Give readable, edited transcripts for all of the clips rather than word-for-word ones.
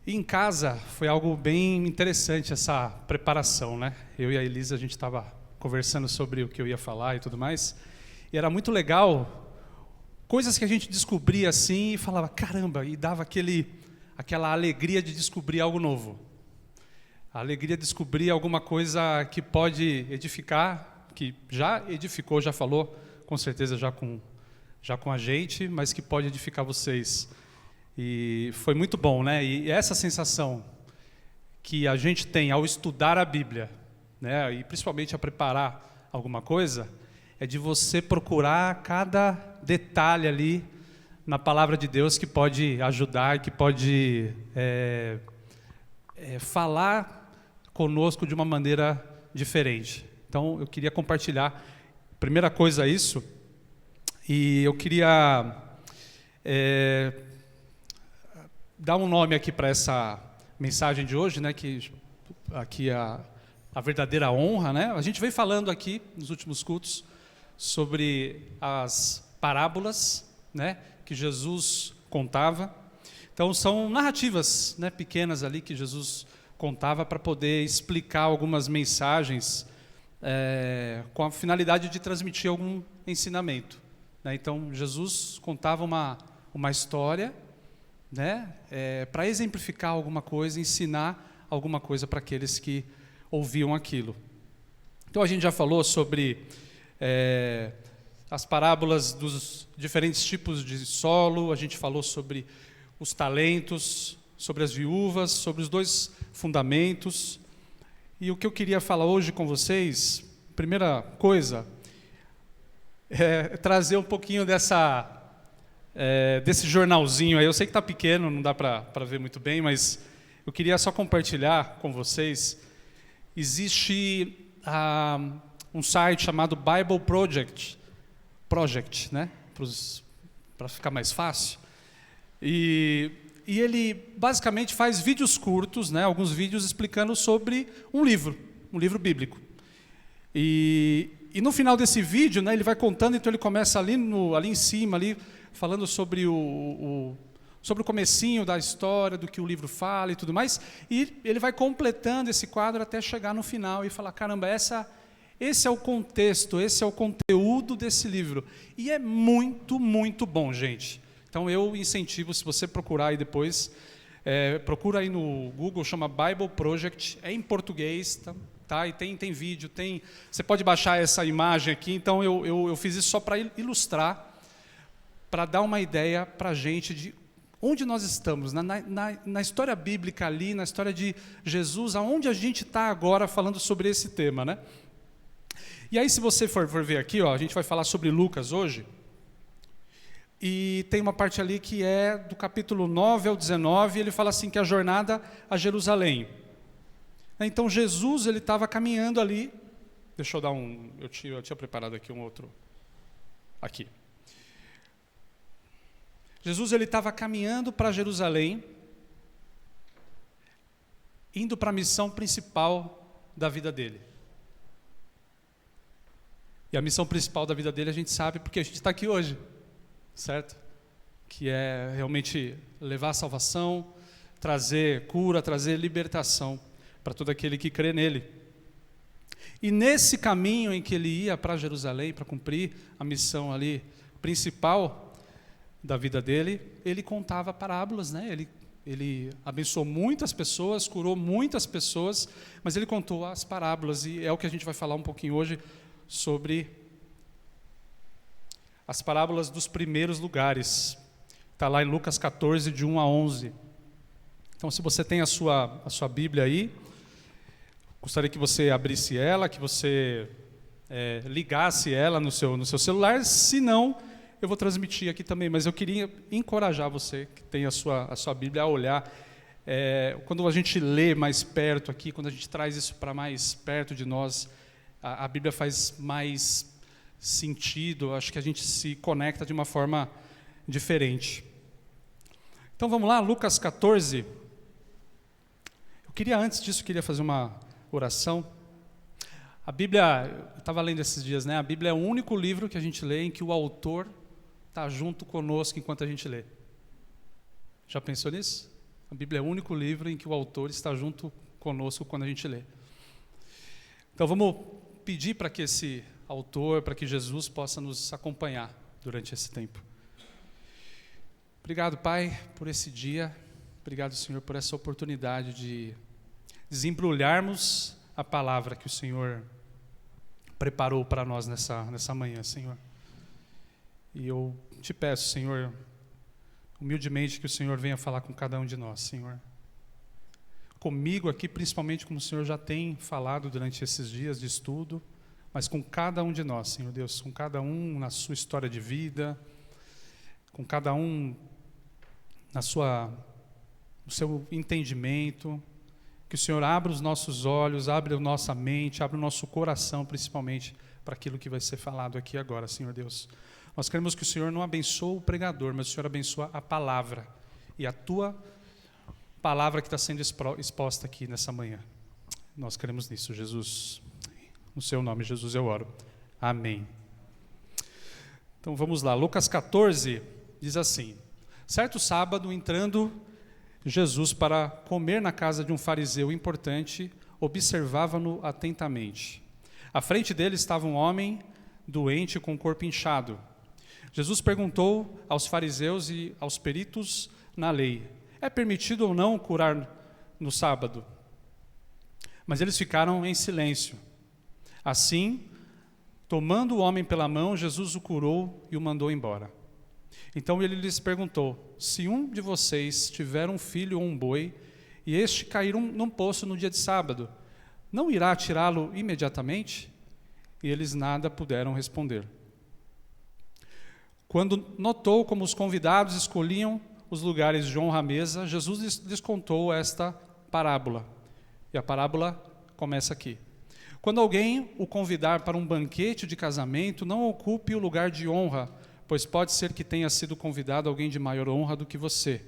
E em casa foi algo bem interessante essa preparação, né? Eu e a Elisa, a gente estava conversando sobre o que eu ia falar e tudo mais. E era muito legal, coisas que a gente descobria assim e falava, caramba, e dava aquela alegria de descobrir algo novo. A alegria de descobrir alguma coisa que pode edificar, que já edificou, já falou, com certeza já com a gente, mas que pode edificar vocês. E foi muito bom, né? E essa sensação que a gente tem ao estudar a Bíblia, né? E principalmente a preparar alguma coisa, é de você procurar cada detalhe ali na palavra de Deus que pode ajudar, que pode falar conosco de uma maneira diferente. Então, eu queria compartilhar, primeira coisa, isso, e eu queria dar um nome aqui para essa mensagem de hoje, né, que aqui a verdadeira honra, né? A gente vem falando aqui nos últimos cultos sobre as parábolas, né, que Jesus contava. Então são narrativas, né, pequenas ali que Jesus contava para poder explicar algumas mensagens com a finalidade de transmitir algum ensinamento, né? Então Jesus contava uma história, né, para exemplificar alguma coisa, ensinar alguma coisa para aqueles que ouviam aquilo. Então a gente já falou sobre as parábolas dos diferentes tipos de solo, a gente falou sobre os talentos, sobre as viúvas, sobre os 2 fundamentos. E o que eu queria falar hoje com vocês, primeira coisa, é trazer um pouquinho desse jornalzinho aí. Eu sei que está pequeno, não dá para ver muito bem, mas eu queria só compartilhar com vocês. Existe um site chamado Bible Project, né? Para ficar mais fácil. E ele basicamente faz vídeos curtos, né? Alguns vídeos explicando sobre um livro bíblico. E no final desse vídeo, né, ele vai contando, então ele começa ali em cima, ali, falando sobre sobre o comecinho da história, do que o livro fala e tudo mais, e ele vai completando esse quadro até chegar no final e falar, caramba, esse é o contexto, esse é o conteúdo desse livro. E é muito, muito bom, gente. Então eu incentivo, se você procurar aí depois, procura aí no Google, chama Bible Project, é em português, tá? E tem vídeo, você pode baixar essa imagem aqui. Então eu fiz isso só para ilustrar, para dar uma ideia para a gente de onde nós estamos, na história bíblica ali, na história de Jesus, aonde a gente está agora falando sobre esse tema, né? E aí, se você for ver aqui, ó, a gente vai falar sobre Lucas hoje, e tem uma parte ali que é do capítulo 9 ao 19, ele fala assim, que é a jornada a Jerusalém. Então Jesus, ele estava caminhando ali, deixa eu dar eu tinha preparado aqui um outro, aqui. Jesus, ele estava caminhando para Jerusalém, indo para a missão principal da vida dele. E a missão principal da vida dele a gente sabe porque a gente está aqui hoje, certo? Que é realmente levar a salvação, trazer cura, trazer libertação para todo aquele que crê nele. E nesse caminho em que ele ia para Jerusalém, para cumprir a missão ali principal da vida dele, ele contava parábolas, né? Ele abençoou muitas pessoas, curou muitas pessoas, mas ele contou as parábolas, e é o que a gente vai falar um pouquinho hoje, sobre as parábolas dos primeiros lugares. Está lá em Lucas 14, de 1 a 11. Então, se você tem a sua Bíblia aí, gostaria que você abrisse ela, que você ligasse ela no seu celular. Se não, eu vou transmitir aqui também, mas eu queria encorajar você que tem a sua Bíblia a olhar. Quando a gente lê mais perto aqui, quando a gente traz isso para mais perto de nós, a Bíblia faz mais sentido, acho que a gente se conecta de uma forma diferente. Então vamos lá, Lucas 14. Antes disso, queria fazer uma oração. A Bíblia, eu estava lendo esses dias, né? A Bíblia é o único livro que a gente lê em que o autor está junto conosco enquanto a gente lê. Já pensou nisso? A Bíblia é o único livro em que o autor está junto conosco quando a gente lê. Então vamos pedir para que esse autor, para que Jesus possa nos acompanhar durante esse tempo. Obrigado, Pai, por esse dia. Obrigado, Senhor, por essa oportunidade de desembrulharmos a palavra que o Senhor preparou para nós nessa manhã, Senhor. E eu te peço, Senhor, humildemente, que o Senhor venha falar com cada um de nós, Senhor. Comigo aqui, principalmente como o Senhor já tem falado durante esses dias de estudo, mas com cada um de nós, Senhor Deus, com cada um na sua história de vida, com cada um no seu entendimento, que o Senhor abra os nossos olhos, abra a nossa mente, abra o nosso coração, principalmente, para aquilo que vai ser falado aqui agora, Senhor Deus. Nós queremos que o Senhor não abençoe o pregador, mas o Senhor abençoe a palavra, e a Tua palavra que está sendo exposta aqui nessa manhã. Nós queremos nisso, Jesus. No Seu nome, Jesus, eu oro. Amém. Então vamos lá, Lucas 14 diz assim: certo sábado, entrando Jesus para comer na casa de um fariseu importante, observava-no atentamente. À frente dele estava um homem doente com o corpo inchado. Jesus perguntou aos fariseus e aos peritos na lei: é permitido ou não curar no sábado? Mas eles ficaram em silêncio. Assim, tomando o homem pela mão, Jesus o curou e o mandou embora. Então ele lhes perguntou: se um de vocês tiver um filho ou um boi, e este cair num poço no dia de sábado, não irá tirá-lo imediatamente? E eles nada puderam responder. Quando notou como os convidados escolhiam os lugares de honra à mesa, Jesus lhes contou esta parábola. E a parábola começa aqui. Quando alguém o convidar para um banquete de casamento, não ocupe o lugar de honra, pois pode ser que tenha sido convidado alguém de maior honra do que você.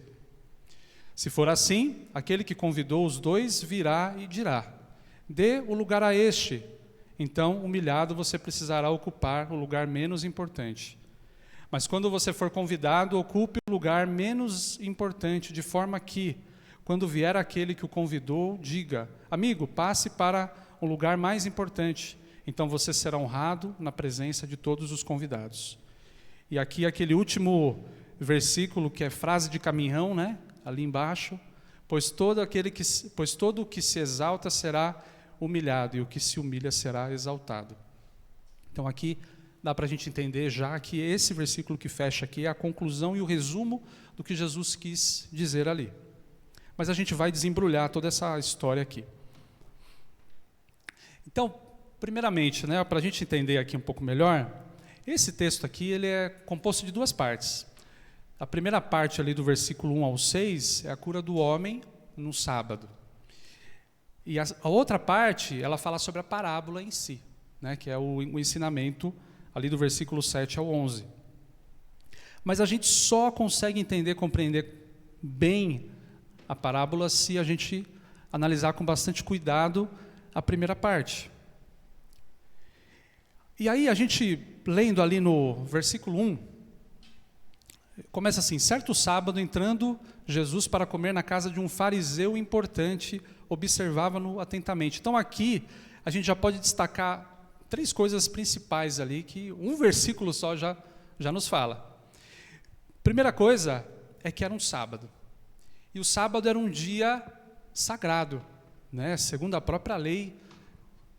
Se for assim, aquele que convidou os dois virá e dirá: dê o lugar a este. Então, humilhado, você precisará ocupar o lugar menos importante. Mas quando você for convidado, ocupe o lugar menos importante, de forma que, quando vier aquele que o convidou, diga: amigo, passe para o lugar mais importante. Então você será honrado na presença de todos os convidados. E aqui aquele último versículo, que é frase de caminhão, né? Ali embaixo: pois todo o que se exalta será humilhado, e o que se humilha será exaltado. Então aqui dá para a gente entender já que esse versículo que fecha aqui é a conclusão e o resumo do que Jesus quis dizer ali. Mas a gente vai desembrulhar toda essa história aqui. Então, primeiramente, né, para a gente entender aqui um pouco melhor, esse texto aqui ele é composto de duas partes. A primeira parte ali do versículo 1 ao 6 é a cura do homem no sábado. E a outra parte, ela fala sobre a parábola em si, né, que é o ensinamento ali do versículo 7 ao 11. Mas a gente só consegue entender, compreender bem a parábola se a gente analisar com bastante cuidado a primeira parte. E aí a gente, lendo ali no versículo 1, começa assim: certo sábado, entrando Jesus para comer na casa de um fariseu importante, observava-no atentamente. Então aqui a gente já pode destacar três coisas principais ali, que um versículo só já nos fala. Primeira coisa é que era um sábado. E o sábado era um dia sagrado, né? Segundo a própria lei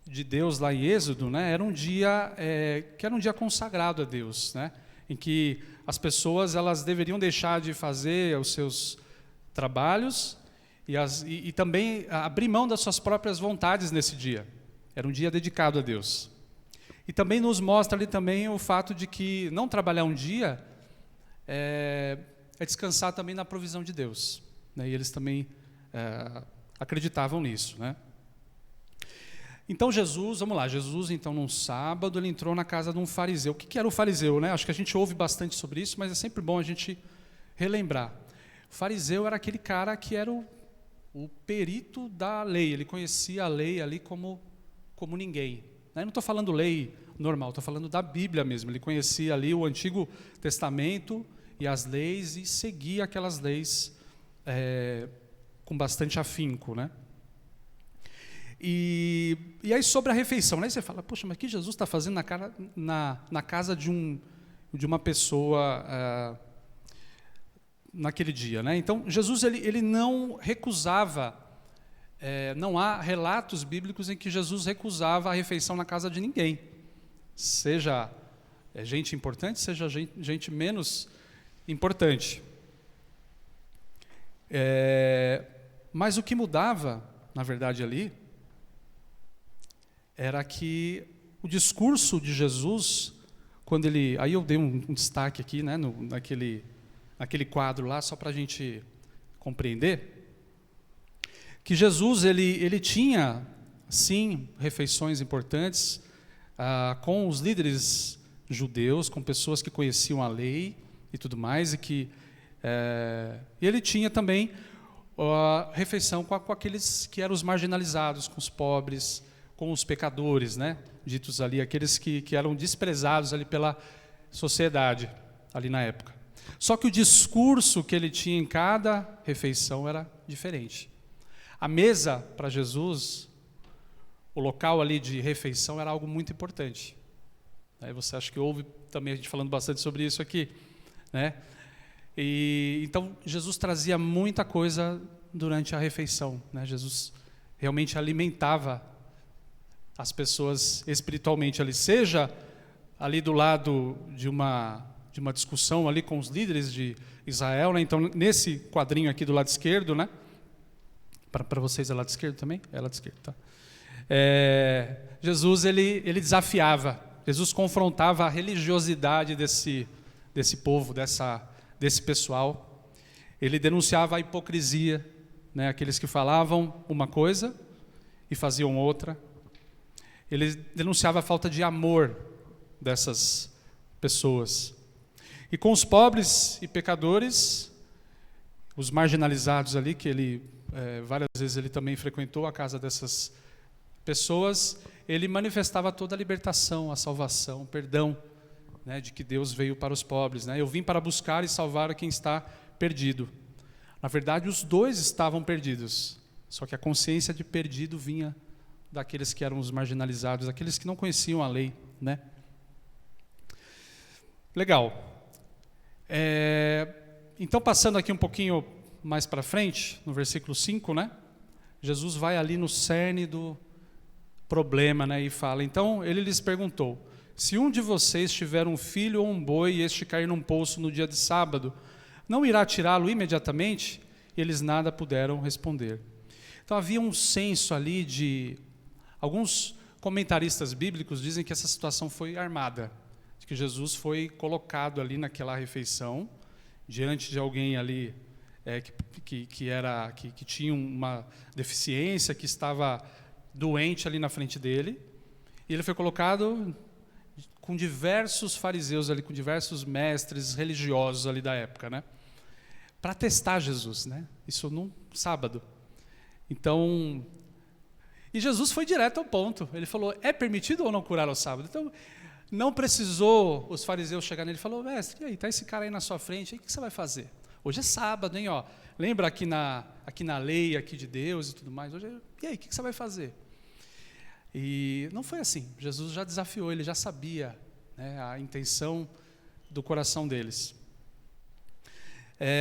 de Deus lá em Êxodo, né? Era um dia que era um dia consagrado a Deus, né? Em que as pessoas elas deveriam deixar de fazer os seus trabalhos e também abrir mão das suas próprias vontades nesse dia. Era um dia dedicado a Deus. E também nos mostra ali também o fato de que não trabalhar um dia é descansar também na provisão de Deus, né? E eles também acreditavam nisso, né? Então Jesus então num sábado ele entrou na casa de um fariseu. O que era o fariseu, né? Acho que a gente ouve bastante sobre isso, mas é sempre bom a gente relembrar. O fariseu era aquele cara que era o perito da lei, ele conhecia a lei ali como ninguém. Eu não estou falando lei normal, estou falando da Bíblia mesmo. Ele conhecia ali o Antigo Testamento e as leis e seguia aquelas leis com bastante afinco, né? E aí sobre a refeição, né? Você fala, poxa, mas o que Jesus está fazendo na casa de uma pessoa naquele dia, né? Então Jesus ele não recusava, não há relatos bíblicos em que Jesus recusava a refeição na casa de ninguém, seja gente importante, seja gente menos importante. Mas o que mudava, na verdade, ali, era que o discurso de Jesus, quando ele... Aí eu dei um destaque aqui, né, naquele quadro lá, só para a gente compreender, que Jesus ele tinha, sim, refeições importantes com os líderes judeus, com pessoas que conheciam a lei e tudo mais, e ele tinha também refeição com aqueles que eram os marginalizados, com os pobres, com os pecadores, né? Ditos ali, aqueles que eram desprezados ali pela sociedade, ali na época. Só que o discurso que ele tinha em cada refeição era diferente. A mesa, para Jesus, o local ali de refeição era algo muito importante. Aí você acha que ouve também a gente falando bastante sobre isso aqui, né? E então Jesus trazia muita coisa durante a refeição, né? Jesus realmente alimentava as pessoas espiritualmente ali, seja ali do lado de uma discussão ali com os líderes de Israel, né? Então nesse quadrinho aqui do lado esquerdo, né? Para vocês é lado esquerdo também? É lado esquerdo, tá? Jesus ele desafiava, Jesus confrontava a religiosidade desse povo, desse pessoal. Ele denunciava a hipocrisia, né? Aqueles que falavam uma coisa e faziam outra. Ele denunciava a falta de amor dessas pessoas. E com os pobres e pecadores, os marginalizados ali, que ele várias vezes ele também frequentou a casa dessas pessoas, ele manifestava toda a libertação, a salvação, o perdão, né, de que Deus veio para os pobres, né? Eu vim para buscar e salvar quem está perdido. Na verdade, os dois estavam perdidos, só que a consciência de perdido vinha daqueles que eram os marginalizados, daqueles que não conheciam a lei, né? Legal. Então, passando aqui um pouquinho mais para frente, no versículo 5, né? Jesus vai ali no cerne do problema, né? E fala, então ele lhes perguntou, se um de vocês tiver um filho ou um boi e este cair num poço no dia de sábado, não irá tirá-lo imediatamente? E eles nada puderam responder. Então havia um senso ali de... Alguns comentaristas bíblicos dizem que essa situação foi armada, que Jesus foi colocado ali naquela refeição, diante de alguém ali que tinha uma deficiência, que estava doente ali na frente dele, e ele foi colocado com diversos fariseus ali, com diversos mestres religiosos ali da época, né? Para testar Jesus, né? Isso num sábado. Então, e Jesus foi direto ao ponto. Ele falou, é permitido ou não curar ao sábado? Então, não precisou os fariseus chegar nele e falou, mestre, e aí, está esse cara aí na sua frente, aí, o que você vai fazer? Hoje é sábado, hein? Ó, lembra aqui na lei aqui de Deus e tudo mais? E aí, o que você vai fazer? E não foi assim. Jesus já desafiou, ele já sabia, né, a intenção do coração deles.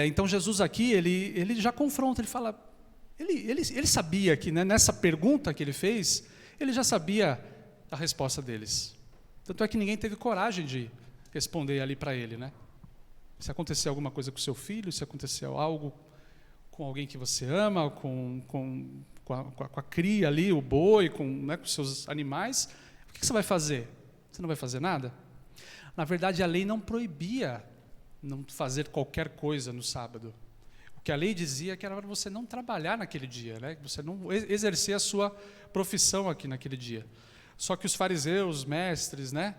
Então Jesus aqui, ele já confronta, ele fala... Ele sabia que, né, nessa pergunta que ele fez, ele já sabia a resposta deles. Tanto é que ninguém teve coragem de responder ali para ele, né? Se acontecer alguma coisa com seu filho, se acontecer algo com alguém que você ama, com a cria ali, o boi, com seus animais, o que você vai fazer? Você não vai fazer nada? Na verdade, a lei não proibia não fazer qualquer coisa no sábado. O que a lei dizia que era para você não trabalhar naquele dia, né? Você não exercer a sua profissão aqui naquele dia. Só que os fariseus, os mestres, né,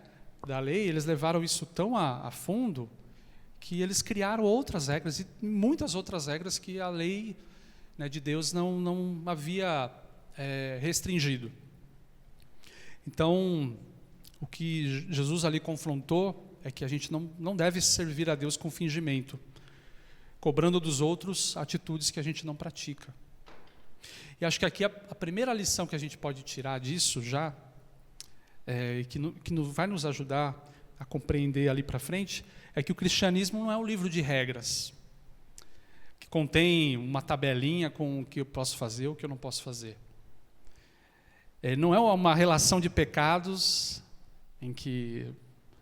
da lei, eles levaram isso tão a fundo que eles criaram outras regras, e muitas outras regras que a lei, né, de Deus não havia restringido. Então, o que Jesus ali confrontou é que a gente não deve servir a Deus com fingimento, cobrando dos outros atitudes que a gente não pratica. E acho que aqui a primeira lição que a gente pode tirar disso já, e que vai nos ajudar a compreender ali para frente, é que o cristianismo não é um livro de regras, que contém uma tabelinha com o que eu posso fazer, o que eu não posso fazer. Não é uma relação de pecados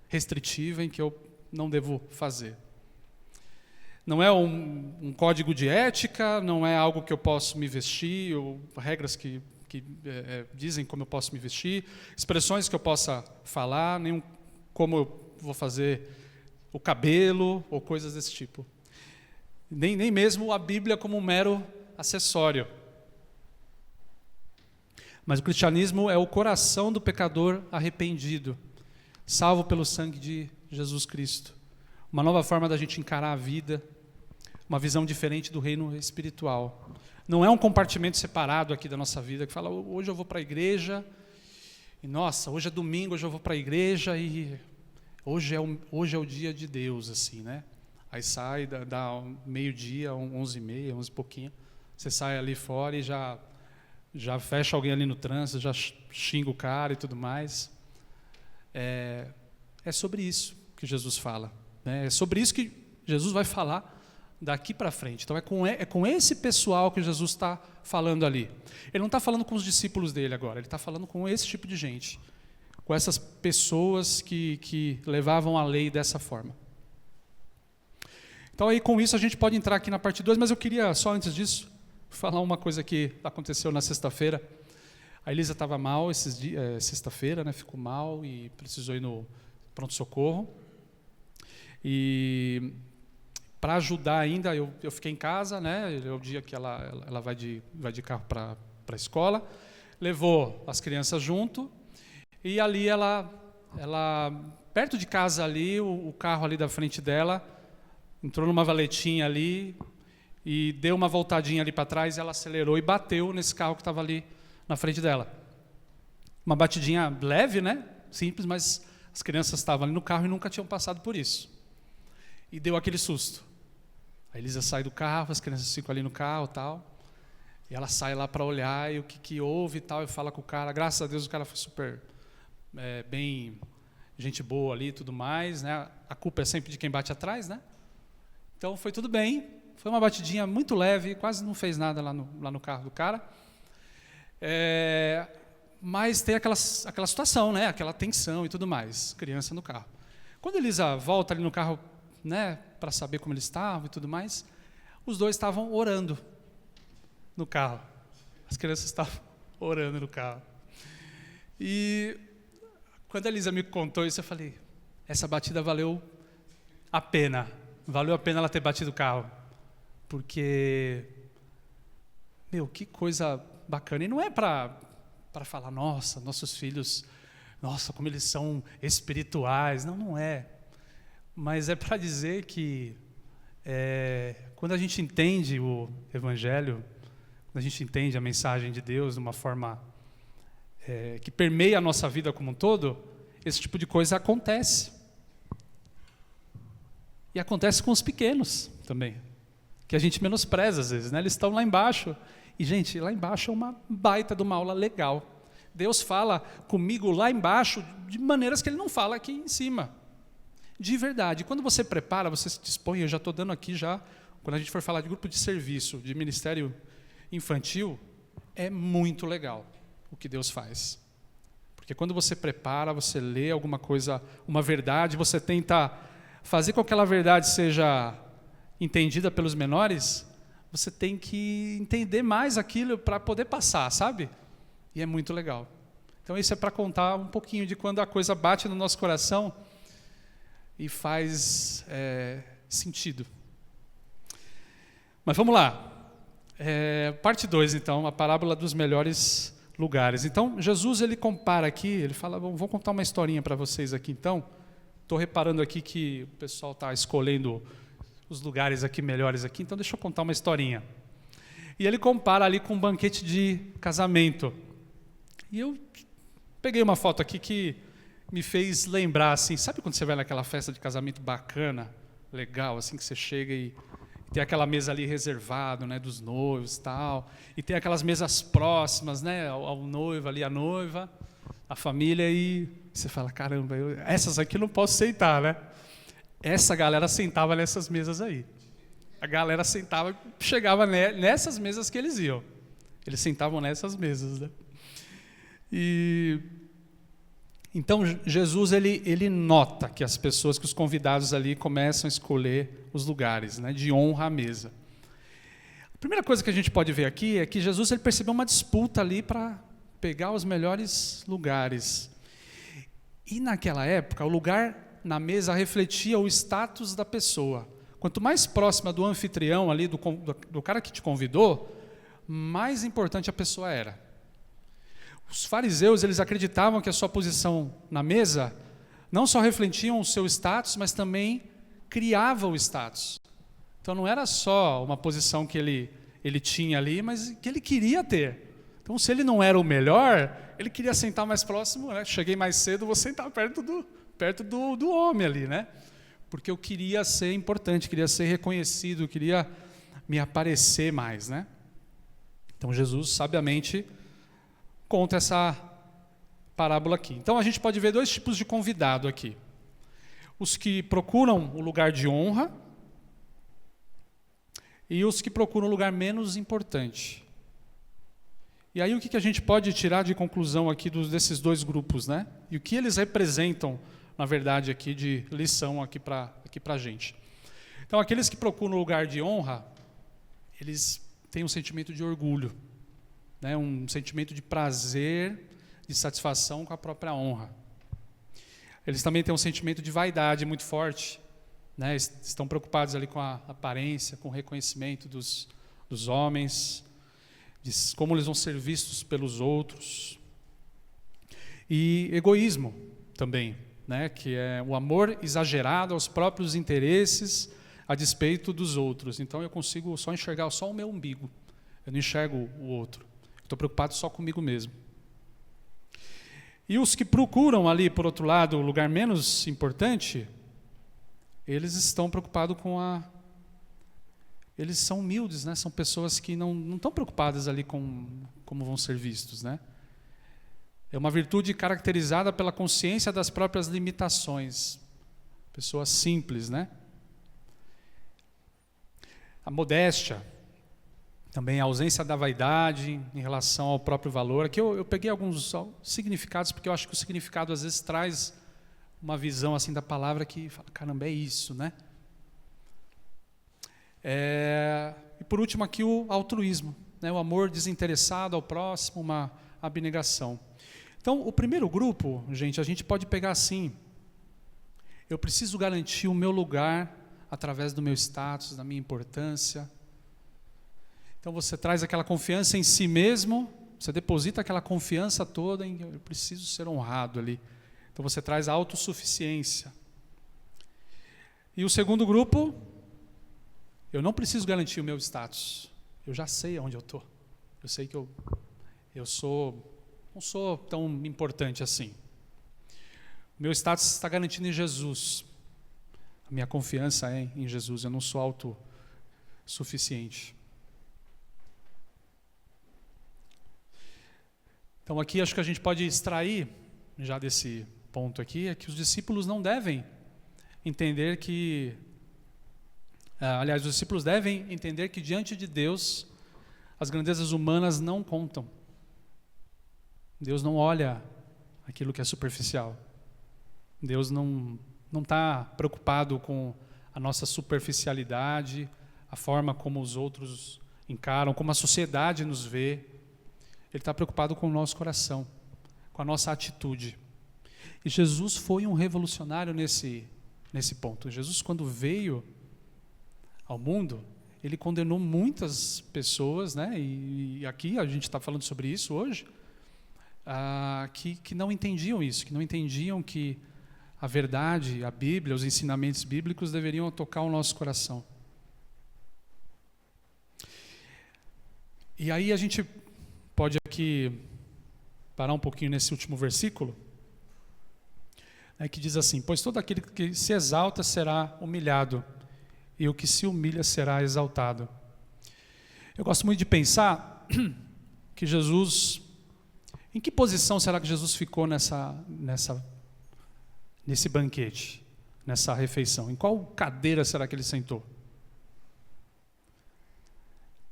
restritiva em que eu não devo fazer. Não é um código de ética, não é algo que eu posso me vestir, ou regras que dizem como eu posso me vestir, expressões que eu possa falar, nem como eu vou fazer o cabelo, ou coisas desse tipo. Nem mesmo a Bíblia como um mero acessório. Mas o cristianismo é o coração do pecador arrependido, salvo pelo sangue de Jesus Cristo. Uma nova forma da gente encarar a vida, uma visão diferente do reino espiritual. Não é um compartimento separado aqui da nossa vida, que fala, hoje eu vou para a igreja, e nossa, hoje é domingo, hoje eu vou para a igreja, e hoje é o dia de Deus, assim, né? Aí sai, dá meio-dia, 11h30, 11 e pouquinho, você sai ali fora e já fecha alguém ali no trânsito, já xinga o cara e tudo mais. É sobre isso que Jesus fala, né? É sobre isso que Jesus vai falar daqui para frente. Então é com esse pessoal que Jesus está falando ali. Ele não está falando com os discípulos dele agora, ele está falando com esse tipo de gente, com essas pessoas que levavam a lei dessa forma. Então aí com isso a gente pode entrar aqui na parte 2, mas eu queria só antes disso falar uma coisa que aconteceu na sexta-feira. A Elisa estava mal sexta-feira, né, ficou mal e precisou ir no pronto-socorro. E para ajudar ainda, eu fiquei em casa, né, é o dia que ela vai de carro para a escola, levou as crianças junto, e ali ela perto de casa ali, o carro ali da frente dela, entrou numa valetinha ali, e deu uma voltadinha ali para trás, ela acelerou e bateu nesse carro que estava ali na frente dela. Uma batidinha leve, né? Simples, mas as crianças estavam ali no carro e nunca tinham passado por isso. E deu aquele susto. A Elisa sai do carro, as crianças ficam ali no carro e tal, e ela sai lá para olhar, e o que houve e tal, e fala com o cara. Graças a Deus o cara foi super bem, gente boa ali e tudo mais, né? A culpa é sempre de quem bate atrás, né? Então foi tudo bem. Foi uma batidinha muito leve, quase não fez nada lá no carro do cara. Mas tem aquela situação, né? Aquela tensão e tudo mais, criança no carro. Quando a Elisa volta ali no carro, né, para saber como eles estavam e tudo mais, os dois estavam orando no carro. As crianças estavam orando no carro. E quando a Elisa me contou isso, eu falei, essa batida valeu a pena. Valeu a pena ela ter batido o carro. Porque, que coisa bacana. E não é para falar, nossa, nossos filhos, nossa, como eles são espirituais. Não é. Mas é para dizer que quando a gente entende o Evangelho, quando a gente entende a mensagem de Deus de uma forma que permeia a nossa vida como um todo, esse tipo de coisa acontece. E acontece com os pequenos também, que a gente menospreza às vezes, né? Eles estão lá embaixo, e gente, lá embaixo é uma baita de uma aula legal. Deus fala comigo lá embaixo de maneiras que Ele não fala aqui em cima, de verdade. Quando você prepara, você se dispõe, eu já estou dando aqui já, quando a gente for falar de grupo de serviço, de ministério infantil, é muito legal o que Deus faz. Porque quando você prepara, você lê alguma coisa, uma verdade, você tenta fazer com que aquela verdade seja entendida pelos menores, você tem que entender mais aquilo para poder passar, sabe? E é muito legal. Então isso é para contar um pouquinho de quando a coisa bate no nosso coração e faz sentido. Mas vamos lá. Parte 2, então, a parábola dos melhores lugares. Então, Jesus, ele compara aqui, ele fala, vou contar uma historinha para vocês aqui, então. Estou reparando aqui que o pessoal está escolhendo os lugares aqui melhores aqui, então deixa eu contar uma historinha. E ele compara ali com um banquete de casamento. E eu peguei uma foto aqui que me fez lembrar, assim, sabe quando você vai naquela festa de casamento bacana, legal, assim, que você chega e Tem aquela mesa ali reservada, né, dos noivos e tal. E tem aquelas mesas próximas, né, ao noivo ali, a noiva, a família. E você fala, caramba, essas aqui eu não posso sentar, né? Essa galera sentava nessas mesas aí. A galera sentava, chegava nessas mesas que eles iam. Eles sentavam nessas mesas, né? E então Jesus ele nota que as pessoas, que os convidados ali começam a escolher os lugares, né, de honra à mesa. A primeira coisa que a gente pode ver aqui é que Jesus ele percebeu uma disputa ali para pegar os melhores lugares. E naquela época, o lugar na mesa refletia o status da pessoa. Quanto mais próxima do anfitrião ali, do cara que te convidou, mais importante a pessoa era. Os fariseus, eles acreditavam que a sua posição na mesa não só refletiam o seu status, mas também criava o status. Então não era só uma posição que ele tinha ali, mas que ele queria ter. Então se ele não era o melhor, ele queria sentar mais próximo, né? Cheguei mais cedo, vou sentar perto do homem ali, né? Porque eu queria ser importante, queria ser reconhecido, queria me aparecer mais, né? Então Jesus, sabiamente, conta essa parábola aqui. Então a gente pode ver dois tipos de convidado aqui. Os que procuram o lugar de honra e os que procuram o lugar menos importante. E aí o que a gente pode tirar de conclusão aqui desses dois grupos, né? E o que eles representam, na verdade, aqui de lição aqui para a gente. Então aqueles que procuram o lugar de honra, eles têm um sentimento de orgulho, né, um sentimento de prazer, de satisfação com a própria honra. Eles também têm um sentimento de vaidade muito forte, né, estão preocupados ali com a aparência, com o reconhecimento dos homens, de como eles vão ser vistos pelos outros. E egoísmo também, né, que é o amor exagerado aos próprios interesses a despeito dos outros. Então eu consigo só enxergar só o meu umbigo, eu não enxergo o outro. Estou preocupado só comigo mesmo. E os que procuram ali, por outro lado, o lugar menos importante, eles estão preocupados eles são humildes, né? São pessoas que não estão preocupadas ali com como vão ser vistos, né? É uma virtude caracterizada pela consciência das próprias limitações. Pessoas simples, né? A modéstia, também a ausência da vaidade em relação ao próprio valor. Aqui eu peguei alguns significados, porque eu acho que o significado às vezes traz uma visão assim da palavra que fala, caramba, é isso, né? E por último aqui o altruísmo, né? O amor desinteressado ao próximo, uma abnegação. Então o primeiro grupo, gente, a gente pode pegar assim, eu preciso garantir o meu lugar através do meu status, da minha importância. Então você traz aquela confiança em si mesmo, você deposita aquela confiança toda em eu preciso ser honrado ali. Então você traz a autossuficiência. E o segundo grupo, eu não preciso garantir o meu status. Eu já sei aonde eu estou. Eu sei que eu não sou tão importante assim. O meu status está garantido em Jesus. A minha confiança é em Jesus, eu não sou autossuficiente. Então aqui acho que a gente pode extrair, já desse ponto aqui, é que os discípulos não devem entender que... aliás, os discípulos devem entender que diante de Deus, as grandezas humanas não contam. Deus não olha aquilo que é superficial. Deus não está preocupado com a nossa superficialidade, a forma como os outros encaram, como a sociedade nos vê. Ele está preocupado com o nosso coração, com a nossa atitude. E Jesus foi um revolucionário nesse ponto. Jesus, quando veio ao mundo, ele condenou muitas pessoas, né? E aqui a gente está falando sobre isso hoje, que não entendiam isso, que não entendiam que a verdade, a Bíblia, os ensinamentos bíblicos deveriam tocar o nosso coração. E aí a gente pode aqui parar um pouquinho nesse último versículo, né, que diz assim: pois todo aquele que se exalta será humilhado, e o que se humilha será exaltado. Eu gosto muito de pensar que Jesus, em que posição será que Jesus ficou nesse banquete, nessa refeição? Em qual cadeira será que ele sentou?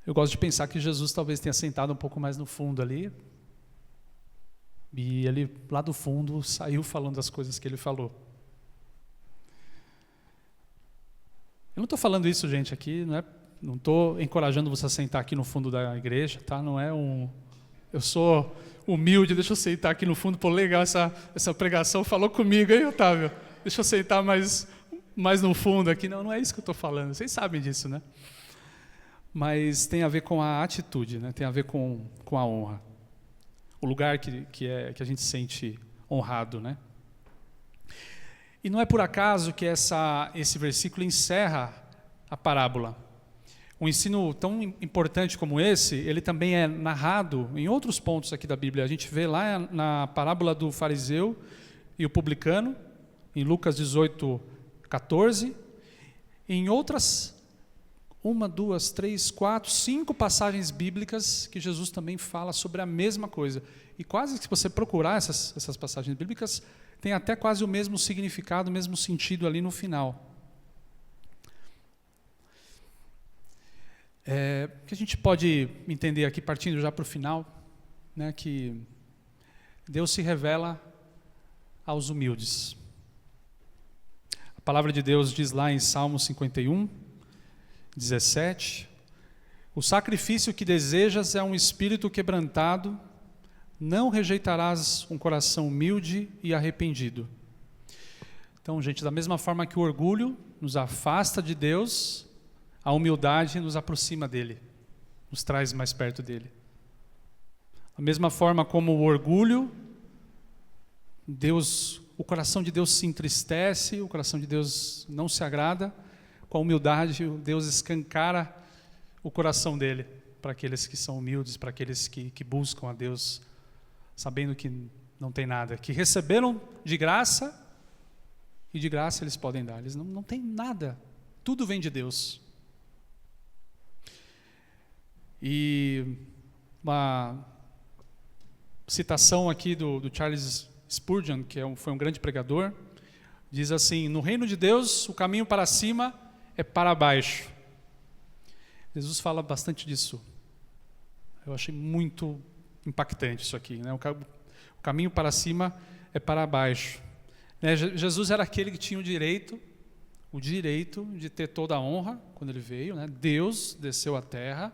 Eu gosto de pensar que Jesus talvez tenha sentado um pouco mais no fundo ali, e ele lá do fundo saiu falando as coisas que ele falou. Eu não estou falando isso, gente, aqui, não estou encorajando você a sentar aqui no fundo da igreja, tá? Não é eu sou humilde, deixa eu sentar aqui no fundo, pô, legal essa pregação, falou comigo, hein, Otávio? Deixa eu sentar mais no fundo aqui. Não é isso que eu estou falando, vocês sabem disso, né? Mas tem a ver com a atitude, né? Tem a ver com a honra. O lugar que a gente sente honrado, né? E não é por acaso que esse versículo encerra a parábola. Um ensino tão importante como esse, ele também é narrado em outros pontos aqui da Bíblia. A gente vê lá na parábola do fariseu e o publicano, em Lucas 18, 14, e em outras 1, 2, 3, 4, 5 passagens bíblicas que Jesus também fala sobre a mesma coisa. E quase que se você procurar essas passagens bíblicas, tem até quase o mesmo significado, o mesmo sentido ali no final. Que a gente pode entender aqui, partindo já para o final, né, que Deus se revela aos humildes. A palavra de Deus diz lá em Salmo 51, 17, o sacrifício que desejas é um espírito quebrantado, não rejeitarás um coração humilde e arrependido. Então, gente, da mesma forma que o orgulho nos afasta de Deus, a humildade nos aproxima dele, nos traz mais perto dele. Da mesma forma como o orgulho, o coração de Deus se entristece, o coração de Deus não se agrada, com a humildade, Deus escancara o coração dele para aqueles que são humildes, para aqueles que buscam a Deus, sabendo que não tem nada, que receberam de graça, e de graça eles podem dar. Eles não têm nada, tudo vem de Deus. E uma citação aqui do Charles Spurgeon, que foi um grande pregador, diz assim: no reino de Deus, o caminho para cima é para baixo. Jesus fala bastante disso. Eu achei muito impactante isso aqui, né? O caminho para cima é para baixo. Jesus era aquele que tinha o direito de ter toda a honra quando ele veio, né? Deus desceu à terra,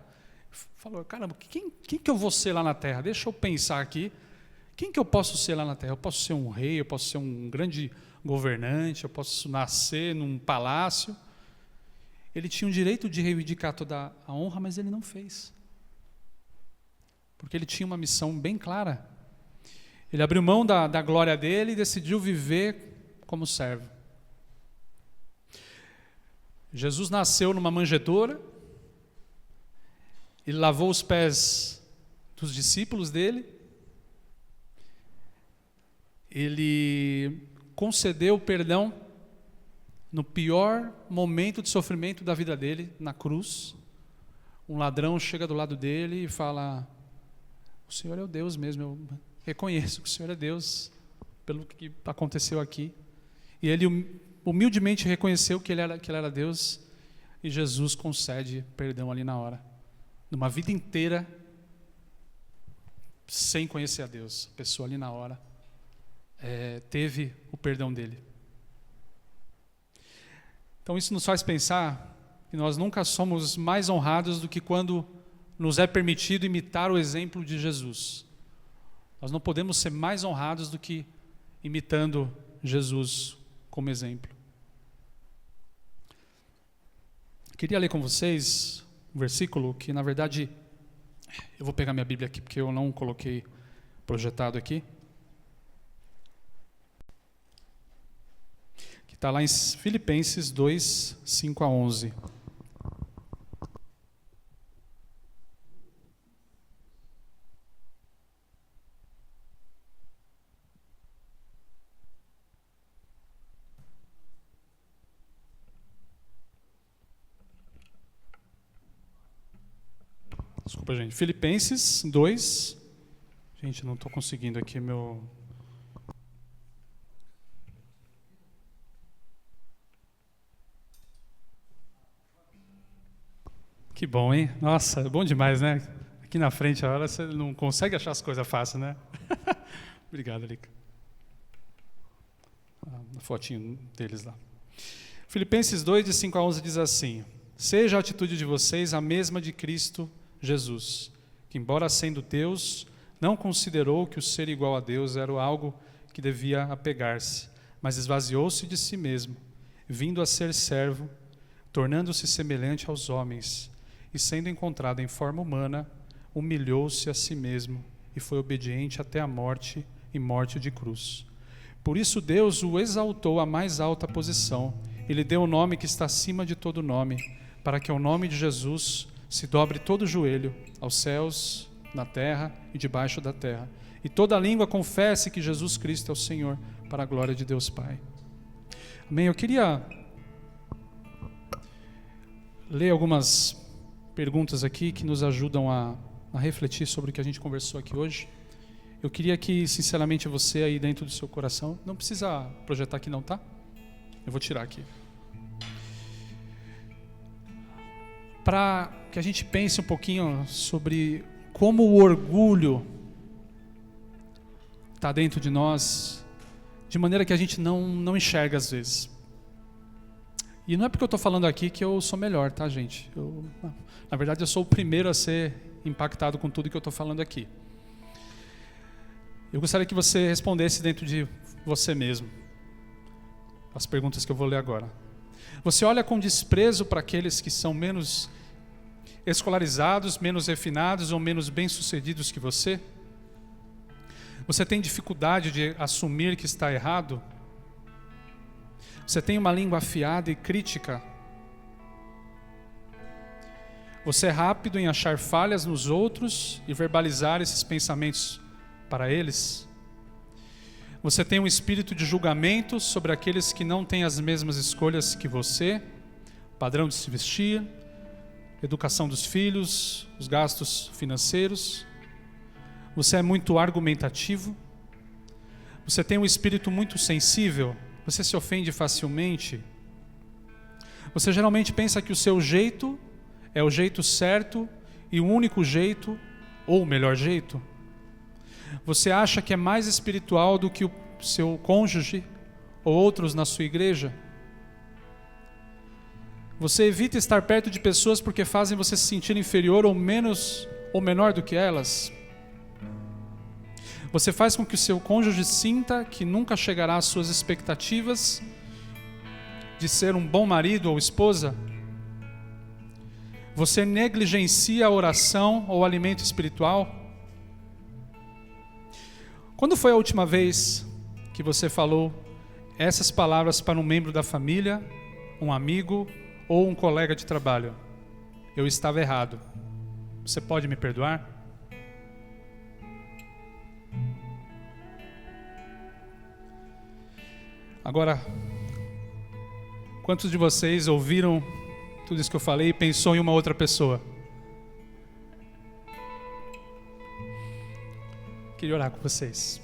falou: caramba, quem que eu vou ser lá na terra? Deixa eu pensar aqui. Quem que eu posso ser lá na terra? Eu posso ser um rei, eu posso ser um grande governante, eu posso nascer num palácio. Ele tinha o direito de reivindicar toda a honra, mas ele não fez. Porque ele tinha uma missão bem clara. Ele abriu mão da glória dele e decidiu viver como servo. Jesus nasceu numa manjedoura, ele lavou os pés dos discípulos dele, ele concedeu perdão no pior momento de sofrimento da vida dele, na cruz. Um ladrão chega do lado dele e fala: o Senhor é o Deus mesmo, eu reconheço que o Senhor é Deus pelo que aconteceu aqui. E ele humildemente reconheceu que ele era Deus, e Jesus concede perdão ali na hora. Numa vida inteira sem conhecer a Deus, a pessoa ali na hora teve o perdão dele. Então isso nos faz pensar que nós nunca somos mais honrados do que quando nos é permitido imitar o exemplo de Jesus. Nós não podemos ser mais honrados do que imitando Jesus como exemplo. Queria ler com vocês um versículo que, na verdade, eu vou pegar minha Bíblia aqui porque eu não coloquei projetado aqui. Que está lá em Filipenses 2, 5 a 11. Desculpa, gente. Filipenses 2. Gente, não estou conseguindo aqui meu... Que bom, hein? Nossa, é bom demais, né? Aqui na frente, a hora você não consegue achar as coisas fáceis, né? Obrigado, Lica. A fotinho deles lá. Filipenses 2, de 5 a 11, diz assim: seja a atitude de vocês a mesma de Cristo Jesus, que, embora sendo Deus, não considerou que o ser igual a Deus era algo que devia apegar-se, mas esvaziou-se de si mesmo, vindo a ser servo, tornando-se semelhante aos homens, e sendo encontrado em forma humana, humilhou-se a si mesmo e foi obediente até a morte e morte de cruz. Por isso Deus o exaltou à mais alta posição e lhe deu o nome que está acima de todo nome, para que ao nome de Jesus se dobre todo o joelho, aos céus, na terra e debaixo da terra, e toda língua confesse que Jesus Cristo é o Senhor, para a glória de Deus Pai. Amém? Eu queria ler algumas perguntas aqui que nos ajudam a refletir sobre o que a gente conversou aqui hoje. Eu queria que, sinceramente, você aí dentro do seu coração, não precisa projetar aqui não, tá? Eu vou tirar aqui. Para que a gente pense um pouquinho sobre como o orgulho está dentro de nós, de maneira que a gente não enxerga às vezes. E não é porque eu estou falando aqui que eu sou melhor, tá, gente? Na verdade, eu sou o primeiro a ser impactado com tudo que eu estou falando aqui. Eu gostaria que você respondesse dentro de você mesmo as perguntas que eu vou ler agora. Você olha com desprezo para aqueles que são menos escolarizados, menos refinados ou menos bem-sucedidos que você? Você tem dificuldade de assumir que está errado? Você tem uma língua afiada e crítica? Você é rápido em achar falhas nos outros e verbalizar esses pensamentos para eles? Você tem um espírito de julgamento sobre aqueles que não têm as mesmas escolhas que você, padrão de se vestir, educação dos filhos, os gastos financeiros? Você é muito argumentativo? Você tem um espírito muito sensível? Você se ofende facilmente? Você geralmente pensa que o seu jeito é o jeito certo e o único jeito, ou o melhor jeito? Você acha que é mais espiritual do que o seu cônjuge ou outros na sua igreja? Você evita estar perto de pessoas porque fazem você se sentir inferior ou menos ou menor do que elas? Você faz com que o seu cônjuge sinta que nunca chegará às suas expectativas de ser um bom marido ou esposa? Você negligencia a oração ou o alimento espiritual? Quando foi a última vez que você falou essas palavras para um membro da família, um amigo ou um colega de trabalho? Eu estava errado. Você pode me perdoar? Agora, quantos de vocês ouviram tudo isso que eu falei e pensou em uma outra pessoa? Queria orar com vocês.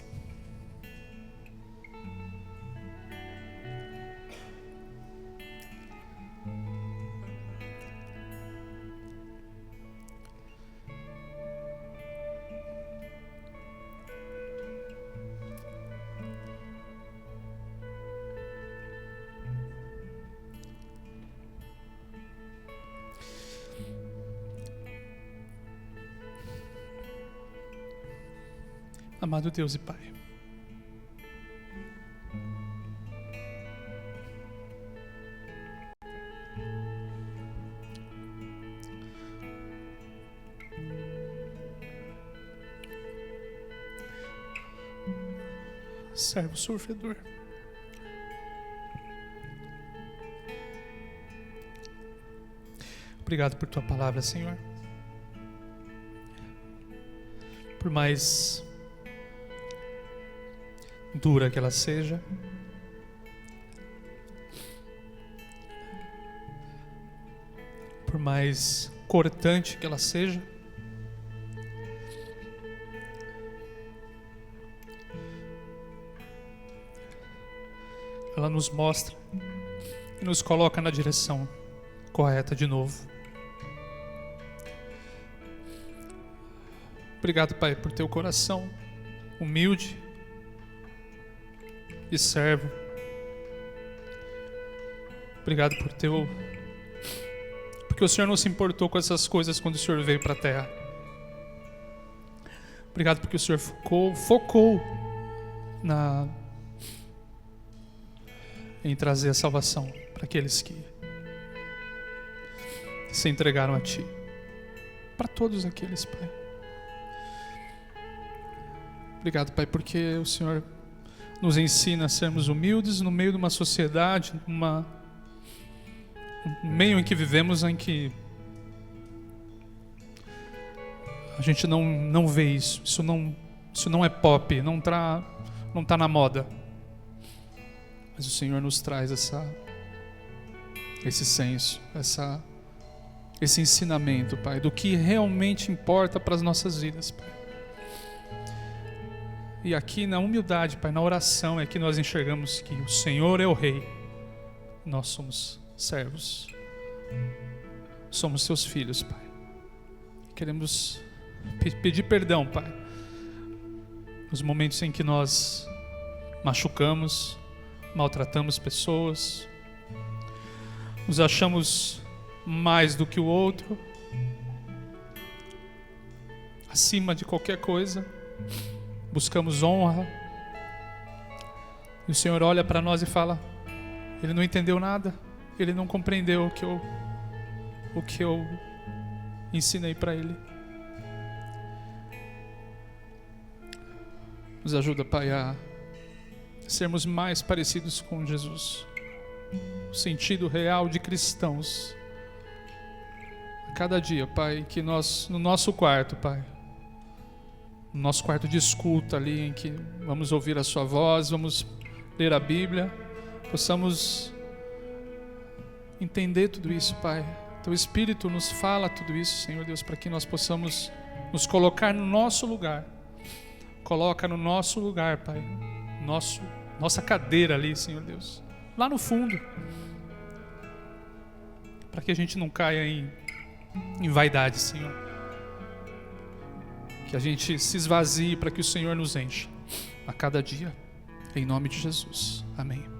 Amado Deus e Pai, servo sofredor, obrigado por Tua palavra, Senhor. Por mais dura que ela seja, por mais cortante que ela seja, ela nos mostra e nos coloca na direção correta de novo. Obrigado, Pai, por teu coração humilde e servo. Obrigado porque o Senhor não se importou com essas coisas quando o Senhor veio para a terra. Obrigado porque o Senhor focou em trazer a salvação para aqueles que se entregaram a Ti. Para todos aqueles, Pai. Obrigado, Pai, porque o Senhor nos ensina a sermos humildes no meio de uma sociedade, um meio em que vivemos, em que a gente não vê isso. Isso não é pop, não tá na moda. Mas o Senhor nos traz esse senso, esse ensinamento, Pai, do que realmente importa para as nossas vidas, Pai. E aqui na humildade, Pai, na oração, é que nós enxergamos que o Senhor é o Rei. Nós somos servos. Somos Seus filhos, Pai. Queremos pedir perdão, Pai, nos momentos em que nós machucamos, maltratamos pessoas, nos achamos mais do que o outro, acima de qualquer coisa, buscamos honra, e o Senhor olha para nós e fala: ele não entendeu nada, ele não compreendeu o que eu ensinei para ele. Nos ajuda, Pai, a sermos mais parecidos com Jesus, o sentido real de cristãos. A cada dia, Pai, que nós, no nosso quarto, Pai, no nosso quarto de escuta ali, em que vamos ouvir a Sua voz, vamos ler a Bíblia, possamos entender tudo isso, Pai. Teu Espírito nos fala tudo isso, Senhor Deus, para que nós possamos nos colocar no nosso lugar. Coloca no nosso lugar, Pai, nossa cadeira ali, Senhor Deus, lá no fundo, para que a gente não caia em vaidade, Senhor. Que a gente se esvazie para que o Senhor nos encha a cada dia, em nome de Jesus. Amém.